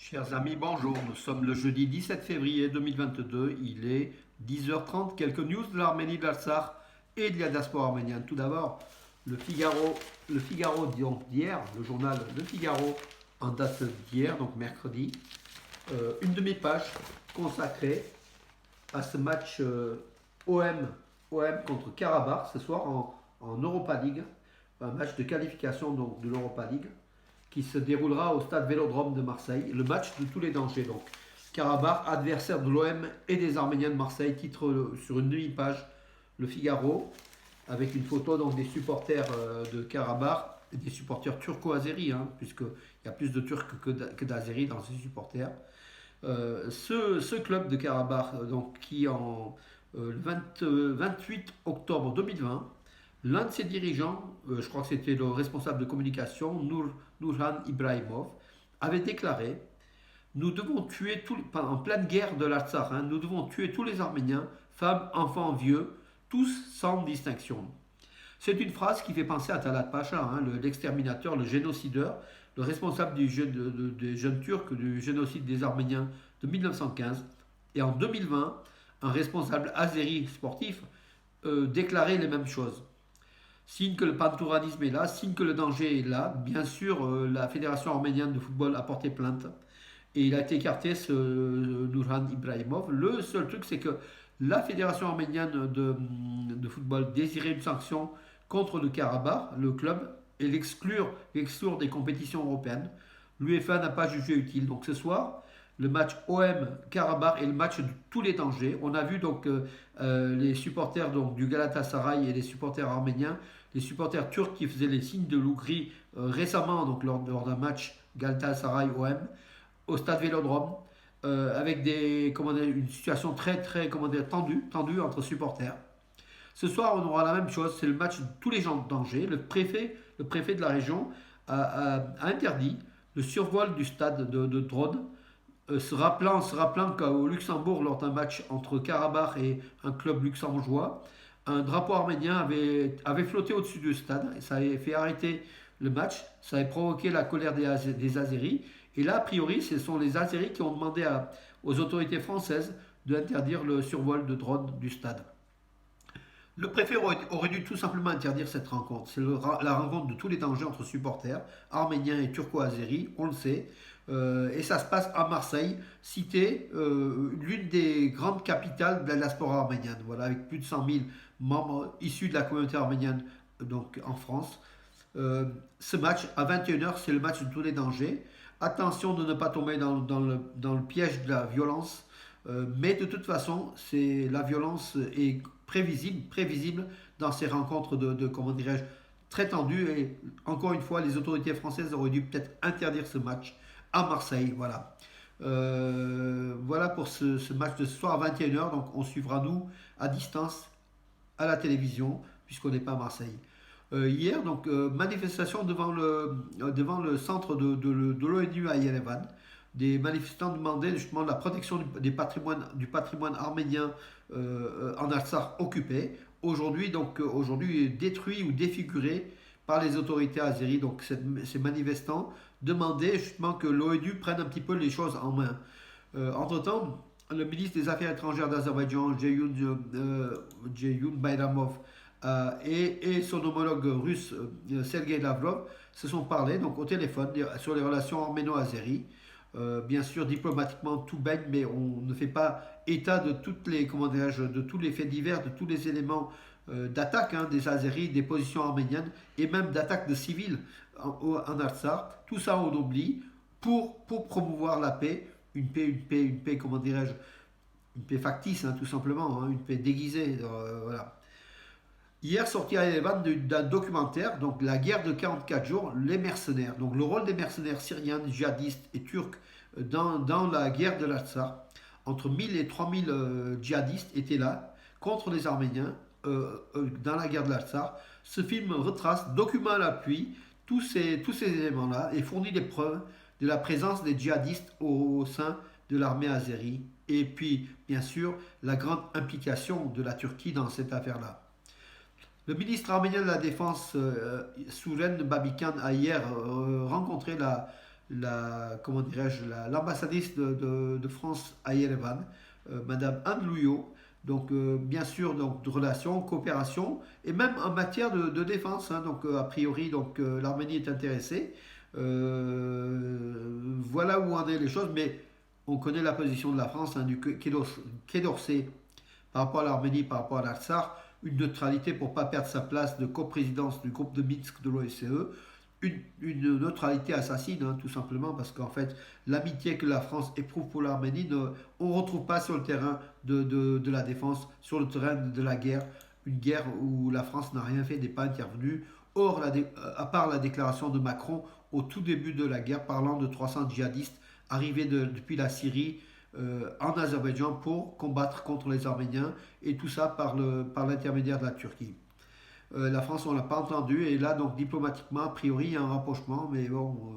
Chers amis, bonjour. Nous sommes le jeudi 17 février 2022. Il est 10h30. Quelques news de l'Arménie, de l'Artsakh et de la diaspora arménienne. Tout d'abord, le Figaro d'hier, le journal Le Figaro en date d'hier, donc mercredi, une demi-page consacrée à ce match OM contre Karabakh ce soir en Europa League, un match de qualification donc, de l'Europa League qui se déroulera au stade Vélodrome de Marseille, le match de tous les dangers. Donc, Karabakh, adversaire de l'OM et des Arméniens de Marseille, titre sur une demi-page Le Figaro, avec une photo donc, des supporters de Karabakh, et des supporters turco-azéris, puisqu'il y a plus de Turcs que d'Azéris dans ces supporters. Ce club de Karabakh, donc, qui en 28 octobre 2020, l'un de ses dirigeants, je crois que c'était le responsable de communication, Nurhan Ibrahimov, avait déclaré: nous devons tuer en pleine guerre de l'Artsakh, nous devons tuer tous les Arméniens, femmes, enfants, vieux, tous sans distinction. C'est une phrase qui fait penser à Talat Pacha, l'exterminateur, le génocideur, le responsable des jeunes Turcs du génocide des Arméniens de 1915. Et en 2020, un responsable azéri sportif déclarait les mêmes choses. Signe que le pantouradisme est là, signe que le danger est là. Bien sûr, la Fédération arménienne de football a porté plainte et il a été écarté, ce Nurhan Ibrahimov. Le seul truc, c'est que la Fédération arménienne de football désirait une sanction contre le Karabakh, le club, et l'exclure des compétitions européennes. L'UEFA n'a pas jugé utile. Donc ce soir, le match OM-Karabakh est le match de tous les dangers. On a vu donc les supporters donc, du Galatasaray et les supporters arméniens, les supporters turcs qui faisaient les signes de l'Ougrie récemment donc, lors d'un match Galatasaray-OM au stade Vélodrome, avec une situation très tendue entre supporters. Ce soir, on aura la même chose, c'est le match de tous les gens de danger. Le préfet de la région a interdit le survol du stade de drone, se rappelant qu'au Luxembourg, lors d'un match entre Karabakh et un club luxembourgeois, un drapeau arménien avait flotté au-dessus du stade. Et ça avait fait arrêter le match, ça avait provoqué la colère des Azéris. Et là, a priori, ce sont les Azéris qui ont demandé aux autorités françaises d'interdire le survol de drones du stade. Le préfet aurait dû tout simplement interdire cette rencontre. C'est la rencontre de tous les dangers entre supporters, arméniens et turco-azéris, on le sait. Et ça se passe à Marseille, cité l'une des grandes capitales de la diaspora arménienne, voilà, avec plus de 100 000 membres issus de la communauté arménienne donc en France. Ce match, à 21h, c'est le match de tous les dangers. Attention de ne pas tomber dans le piège de la violence, mais de toute façon, la violence est prévisible dans ces rencontres comment dirais-je, très tendues. Et encore une fois, les autorités françaises auraient dû peut-être interdire ce match à Marseille. Voilà. Voilà pour ce match de ce soir à 21h. Donc on suivra nous à distance à la télévision puisqu'on n'est pas à Marseille. Hier, donc manifestation devant le centre de l'ONU à Yerevan. Des manifestants demandaient justement la protection du patrimoine arménien en Artsakh occupé. Aujourd'hui détruit ou défiguré par les autorités azéries. Donc ces manifestants demandaient justement que l'ONU prenne un petit peu les choses en main. Entre-temps, le ministre des Affaires étrangères d'Azerbaïdjan, Ceyhun Bayramov, et son homologue russe, Sergei Lavrov, se sont parlé donc, au téléphone sur les relations arméno-azéries. Bien sûr, diplomatiquement, tout baigne, mais on ne fait pas état de de tous les faits divers, de tous les éléments d'attaque des Azéris, des positions arméniennes, et même d'attaque de civils en Artsakh. Tout ça, on oublie pour promouvoir la paix, une paix, comment dirais-je, une paix factice, tout simplement, une paix déguisée. Voilà. Hier, sorti à Erevan d'un documentaire, donc la guerre de 44 jours, les mercenaires. Donc le rôle des mercenaires syriens, djihadistes et turcs dans la guerre de l'Artsakh. Entre 1000 et 3000 djihadistes étaient là contre les Arméniens dans la guerre de l'Artsakh. Ce film retrace, document à l'appui, tous ces éléments-là et fournit des preuves de la présence des djihadistes au sein de l'armée azérie. Et puis, bien sûr, la grande implication de la Turquie dans cette affaire-là. Le ministre arménien de la Défense, Souren Babikan, a hier rencontré comment dirais-je, l'ambassadrice de France à Yerevan, Madame Anne Louillot. Donc, bien sûr, donc, de relations, coopération, et même en matière de défense. Hein. Donc, a priori, donc, l'Arménie est intéressée. Voilà où en est les choses, mais on connaît la position de la France, hein, du Quai d'Orsay par rapport à l'Arménie, par rapport à l'Artsar, une neutralité pour ne pas perdre sa place de coprésidence du groupe de Minsk de l'OSCE, une neutralité assassine, hein, tout simplement, parce qu'en fait, l'amitié que la France éprouve pour l'Arménie, on ne retrouve pas sur le terrain de la défense, sur le terrain de la guerre, une guerre où la France n'a rien fait, n'est pas intervenue. Or, à part la déclaration de Macron au tout début de la guerre, parlant de 300 djihadistes arrivés depuis la Syrie en Azerbaïdjan pour combattre contre les Arméniens, et tout ça par l'intermédiaire de la Turquie. La France, on ne l'a pas entendu, et là, donc diplomatiquement, a priori, il y a un rapprochement, mais bon,